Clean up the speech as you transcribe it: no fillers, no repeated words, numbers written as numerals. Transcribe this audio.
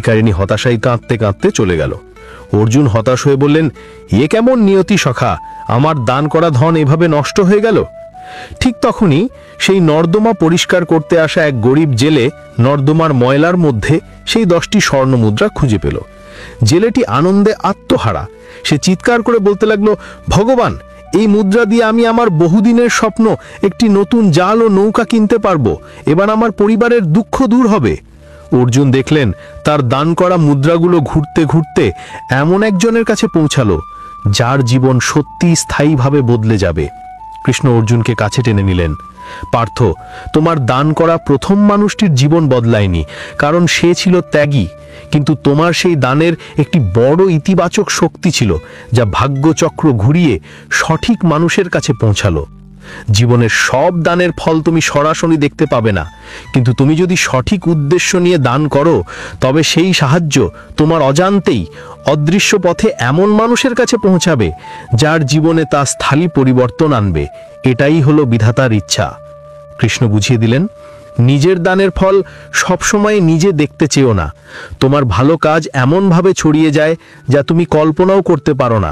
ভিখারিনী হতাশায় কাঁদতে কাঁদতে চলে গেল। অর্জুন হতাশ হয়ে বললেন, এ কেমন নিয়তি সখা, আমার দান করা ধন এভাবে নষ্ট হয়ে গেল। ঠিক তখনই সেই নর্দমা পরিষ্কার করতে আসা এক গরিব জেলে নর্দমার ময়লার মধ্যে সেই 10টি স্বর্ণমুদ্রা খুঁজে পেল। জেলেটি আনন্দে আত্মহারা। সে চিৎকার করে বলতে লাগলো, ভগবান, এই মুদ্রা দিয়ে আমি আমার বহুদিনের স্বপ্ন একটি নতুন জাল ও নৌকা কিনতে পারবো। এবার আমার পরিবারের দুঃখ দূর হবে। অর্জুন দেখলেন তার দান করা মুদ্রাগুলো ঘুরতে ঘুরতে এমন একজনের কাছে পৌঁছালো যার জীবন সত্যি স্থায়ীভাবে বদলে যাবে। কৃষ্ণ অর্জুনকে কাছে টেনে নিলেন। পার্থ, তোমার দান করা প্রথম মানুষটির জীবন বদলায়নি, কারণ সে ছিল ত্যাগী, কিন্তু তোমার সেই দানের একটি বড় ইতিবাচক শক্তি ছিল, যা ভাগ্যচক্র ঘুরিয়ে সঠিক মানুষের কাছে পৌঁছালো। জীবনের সব দানের ফল তুমি সরাসরি দেখতে পাবে না, কিন্তু তুমি যদি সঠিক উদ্দেশ্য নিয়ে দান করো, তবে সেই সাহায্য তোমার অজান্তেই অদৃশ্য পথে এমন মানুষের কাছে পৌঁছাবে যার জীবনে তা স্থায়ী পরিবর্তন আনবে। এটাই হলো বিধাতার ইচ্ছা। কৃষ্ণ বুঝিয়ে দিলেন, নিজের দানের ফল সবসময় নিজে দেখতে চেও না। তোমার ভালো কাজ এমনভাবে ছড়িয়ে যায় যা তুমি কল্পনাও করতে পারো না।